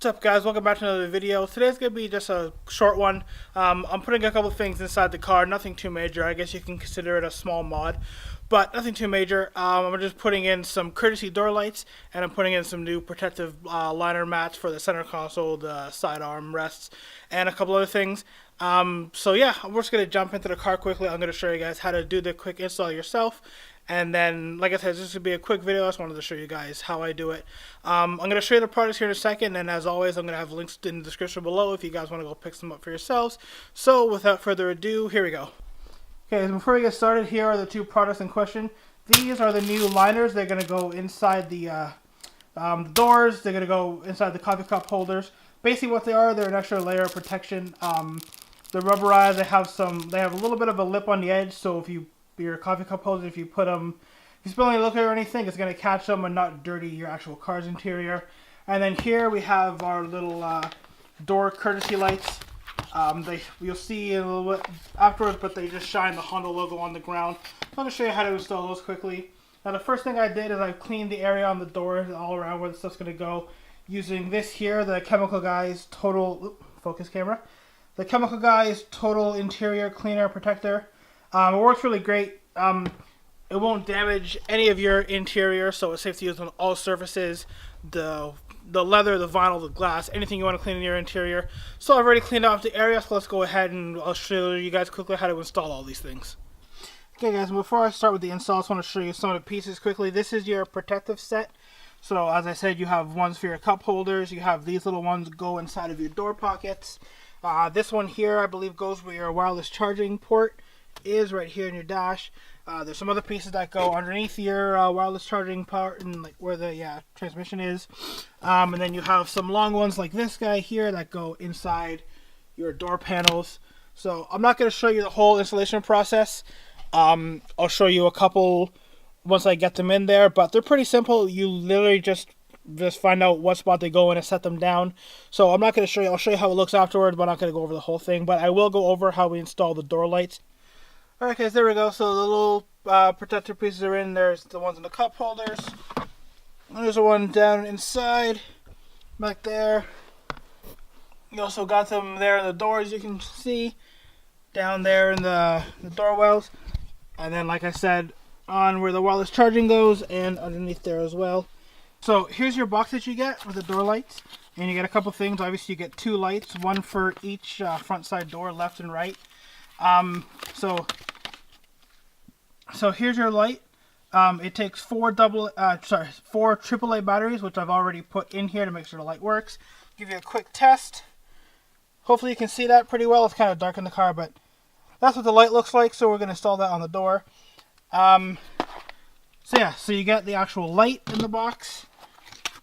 What's up, guys? Welcome back to another video. Today's going to be just a short one. I'm putting a couple things inside the car, nothing too major. I guess you can consider it a small mod, but nothing too major. I'm just putting in some courtesy door lights, and I'm putting in some new protective liner mats for the center console, the side arm rests, and a couple other things. So yeah, we're just going to jump into the car quickly. I'm going to show you guys how to do the quick install yourself. And then, like I said, this would be a quick video. I just wanted to show you guys how I do it. I'm going to show you the products here in a second, and as always, I'm going to have links in the description below if you guys want to go pick some up for yourselves. So, without further ado, here we go. Okay, so before we get started, here are the two products in question. These are the new liners. They're going to go inside the doors. They're going to go inside the coffee cup holders. Basically, what they are, they're an extra layer of protection. They're rubberized. They have a little bit of a lip on the edge, so if your coffee cup holders, if you spill any liquor or anything, it's going to catch them and not dirty your actual car's interior. And then here we have our little door courtesy lights. You'll see a little bit afterwards, but they just shine the Honda logo on the ground. I'm going to show you how to install those quickly. Now the first thing I did is I cleaned the area on the doors all around where the stuff's going to go using this here, the Chemical Guys Total Focus Camera. The Chemical Guys Total Interior Cleaner Protector. It works really great. It won't damage any of your interior, so it's safe to use on all surfaces. The leather, the vinyl, the glass, anything you want to clean in your interior. So I've already cleaned off the area, so let's go ahead and I'll show you guys quickly how to install all these things. Okay guys, before I start with the install, I just want to show you some of the pieces quickly. This is your protective set. So as I said, you have ones for your cup holders. You have these little ones go inside of your door pockets. This one here, I believe, goes where your wireless charging port is right here in your dash. There's some other pieces that go underneath your wireless charging part and like where the transmission is. And then you have some long ones like this guy here that go inside your door panels. So I'm not going to show you the whole installation process. I'll show you a couple once I get them in there, but they're pretty simple. You literally just find out what spot they go in and set them down. So I'm not going to show you. I'll show you how it looks afterward, but I'm not going to go over the whole thing. But I will go over how we install the door lights. Alright guys, there we go. So the little protector pieces are in. There's the ones in the cup holders. There's the one down inside, back there. You also got them there in the doors, you can see, down there in the door wells. And then, like I said, on where the wireless charging goes and underneath there as well. So here's your box that you get with the door lights. And you get a couple things. Obviously you get two lights, one for each front side door, left and right. So here's your light. It takes four AAA batteries, which I've already put in here to make sure the light works. Give you a quick test. Hopefully you can see that pretty well. It's kind of dark in the car, but that's what the light looks like. So we're going to install that on the door. So you get the actual light in the box.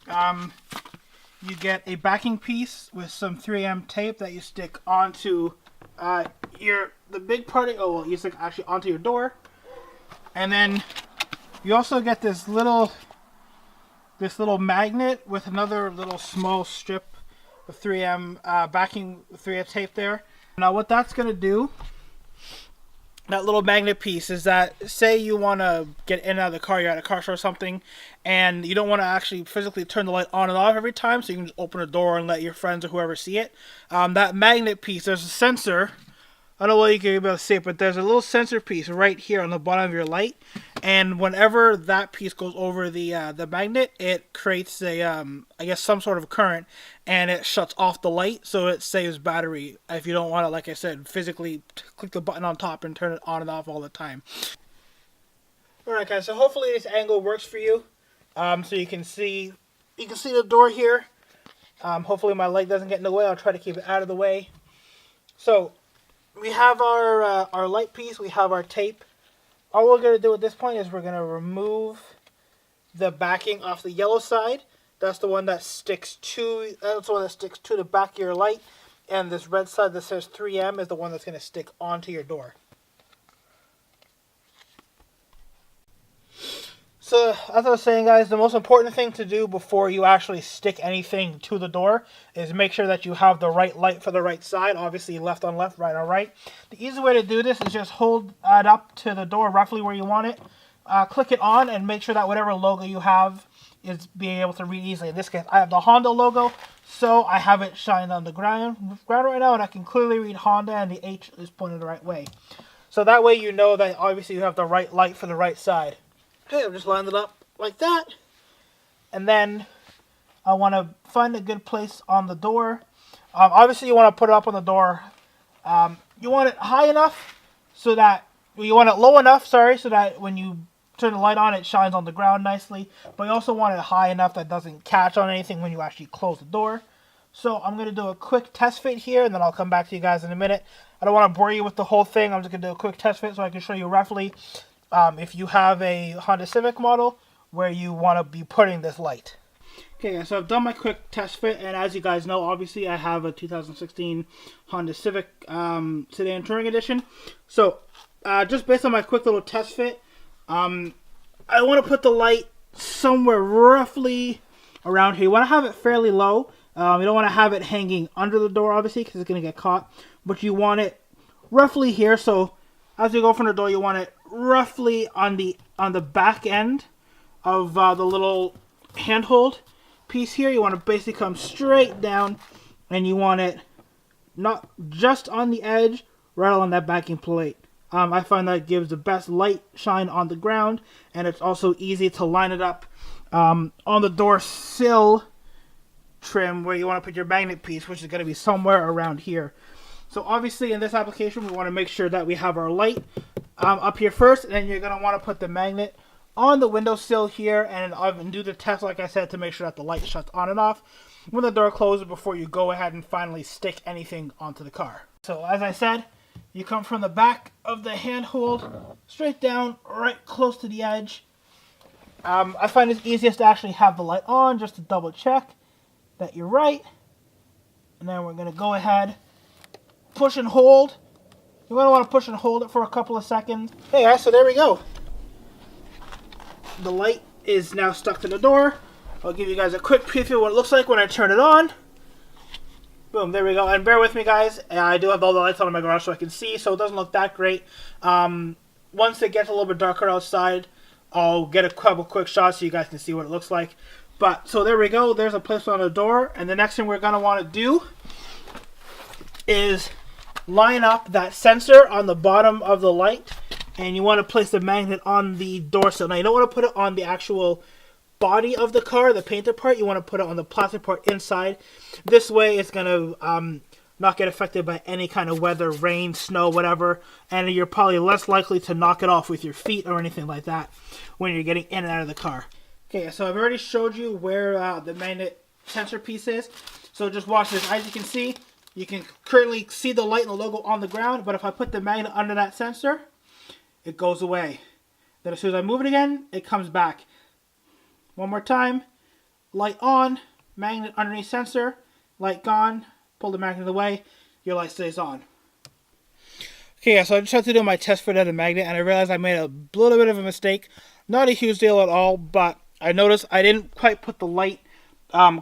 You get a backing piece with some 3M tape that you stick onto the big part. You stick actually onto your door. And then you also get this little magnet with another little small strip of 3M backing 3M tape there. Now what that's going to do, that little magnet piece, is that say you want to get in and out of the car, you're at a car show or something, and you don't want to actually physically turn the light on and off every time, so you can just open the door and let your friends or whoever see it. That magnet piece, there's a sensor. I don't know whether you can be able to see it, but there's a little sensor piece right here on the bottom of your light, and whenever that piece goes over the magnet, it creates a I guess some sort of current, and it shuts off the light, so it saves battery if you don't want to, like I said, physically click the button on top and turn it on and off all the time. Alright guys, so hopefully this angle works for you. So you can see the door here. Hopefully my light doesn't get in the way. I'll try to keep it out of the way. So we have our light piece, we have our tape. All we're going to do at this point is we're going to remove the backing off the yellow side. That's the one that sticks to the back of your light. And this red side that says 3M is the one that's going to stick onto your door. So, as I was saying, guys, the most important thing to do before you actually stick anything to the door is make sure that you have the right light for the right side. Obviously, left on left, right on right. The easy way to do this is just hold it up to the door roughly where you want it. Click it on and make sure that whatever logo you have is being able to read easily. In this case, I have the Honda logo, so I have it shined on the ground right now, and I can clearly read Honda, and the H is pointed the right way. So that way you know that obviously you have the right light for the right side. Okay, I've just lined it up like that. And then I want to find a good place on the door. Obviously you want to put it up on the door. You want it high enough so that, you want it low enough, sorry, so that when you turn the light on, it shines on the ground nicely. But you also want it high enough that it doesn't catch on anything when you actually close the door. So I'm going to do a quick test fit here, and then I'll come back to you guys in a minute. I don't want to bore you with the whole thing. I'm just going to do a quick test fit so I can show you roughly if you have a Honda Civic model where you want to be putting this light. Okay, so I've done my quick test fit, and as you guys know, obviously I have a 2016 Honda Civic Sedan Touring Edition. So just based on my quick little test fit, I want to put the light somewhere roughly around here. You want to have it fairly low. You don't want to have it hanging under the door, obviously, because it's going to get caught. But you want it roughly here. So as you go from the door, you want it roughly on the back end of the little handhold piece here. You want to basically come straight down, and you want it not just on the edge, right along that backing plate. I find that gives the best light shine on the ground, and it's also easy to line it up on the door sill trim where you want to put your magnet piece, which is going to be somewhere around here. So obviously in this application we want to make sure that we have our light up here first, and then you're going to want to put the magnet on the windowsill here and do the test, like I said, to make sure that the light shuts on and off when the door closes before you go ahead and finally stick anything onto the car. So as I said, you come from the back of the handhold straight down right close to the edge. I find it's easiest to actually have the light on just to double check that you're right. And then we're going to go ahead, push and hold. You're going to want to push and hold it for a couple of seconds. Hey guys, so there we go. The light is now stuck to the door. I'll give you guys a quick preview of what it looks like when I turn it on. Boom, there we go. And bear with me, guys. I do have all the lights on in my garage so I can see, so it doesn't look that great. Once it gets a little bit darker outside, I'll get a couple quick shots so you guys can see what it looks like. But, so there we go. There's a placement on the door. And the next thing we're going to want to do is line up that sensor on the bottom of the light. And you want to place the magnet on the door sill. Now, you don't want to put it on the actual body of the car, the painted part. You want to put it on the plastic part inside. This way, it's going to not get affected by any kind of weather, rain, snow, whatever. And you're probably less likely to knock it off with your feet or anything like that when you're getting in and out of the car. Okay, so I've already showed you where the magnet sensor piece is. So just watch this. As you can see, you can currently see the light and the logo on the ground. But if I put the magnet under that sensor, it goes away. Then as soon as I move it again, it comes back. One more time. Light on, magnet underneath sensor, light gone, pull the magnet away, your light stays on. Okay, yeah, so I just had to do my test fit of the magnet, and I realized I made a little bit of a mistake. Not a huge deal at all, but I noticed I didn't quite put the light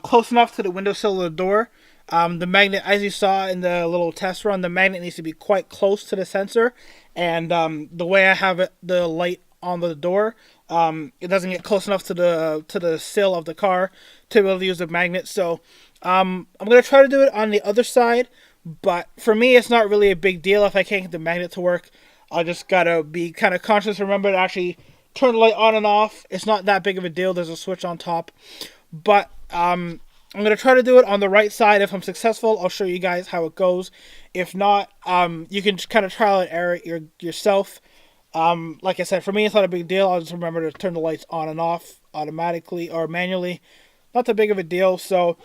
close enough to the windowsill of the door. The magnet, as you saw in the little test run, the magnet needs to be quite close to the sensor. And the way I have it, the light on the door, it doesn't get close enough to the sill of the car to be able to use the magnet. So I'm going to try to do it on the other side. But for me, it's not really a big deal if I can't get the magnet to work. I just got to be kind of conscious. Remember to actually turn the light on and off. It's not that big of a deal. There's a switch on top. But I'm going to try to do it on the right side. If I'm successful, I'll show you guys how it goes. If not, you can just kind of trial and error it yourself. Like I said, for me, it's not a big deal. I'll just remember to turn the lights on and off automatically or manually. Not that big of a deal. So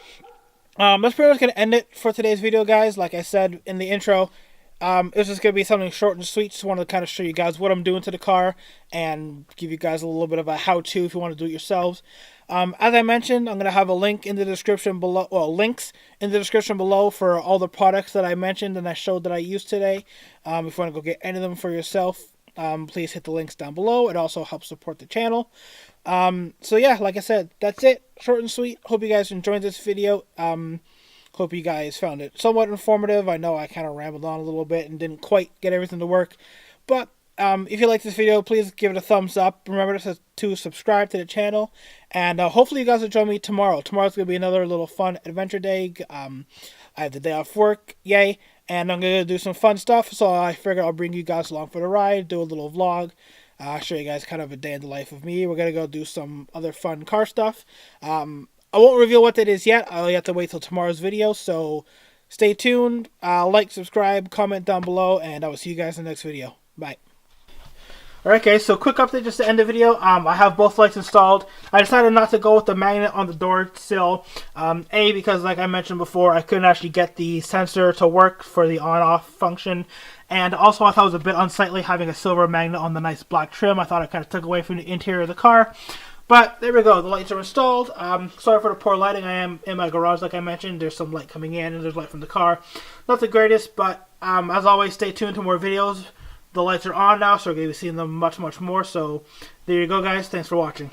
that's pretty much going to end it for today's video, guys. Like I said in the intro, it's just going to be something short and sweet. Just wanted to kind of show you guys what I'm doing to the car and give you guys a little bit of a how-to if you want to do it yourselves. As I mentioned, I'm going to have a link in the description below, well, links in the description below for all the products that I mentioned and I showed that I used today. If you want to go get any of them for yourself, please hit the links down below. It also helps support the channel. So yeah, like I said, that's it. Short and sweet. Hope you guys enjoyed this video. Hope you guys found it somewhat informative. I know I kind of rambled on a little bit and didn't quite get everything to work, but If you like this video, please give it a thumbs up. Remember to subscribe to the channel. And hopefully you guys will join me tomorrow. Tomorrow's going to be another little fun adventure day. I have the day off work. Yay. And I'm going to do some fun stuff. So I figured I'll bring you guys along for the ride. Do a little vlog. Show you guys kind of a day in the life of me. We're going to go do some other fun car stuff. I won't reveal what that is yet. I'll have to wait till tomorrow's video. So stay tuned. Like, subscribe, comment down below. And I will see you guys in the next video. Bye. Alright guys, so quick update just to end the video. I have both lights installed. I decided not to go with the magnet on the door sill. A, because like I mentioned before, I couldn't actually get the sensor to work for the on-off function. And also I thought it was a bit unsightly having a silver magnet on the nice black trim. I thought it kind of took away from the interior of the car. But there we go, the lights are installed. Sorry for the poor lighting. I am in my garage like I mentioned. There's some light coming in and there's light from the car. Not the greatest, but as always, stay tuned to more videos. The lights are on now, so we're going to be seeing them much more. So there you go, guys. Thanks for watching.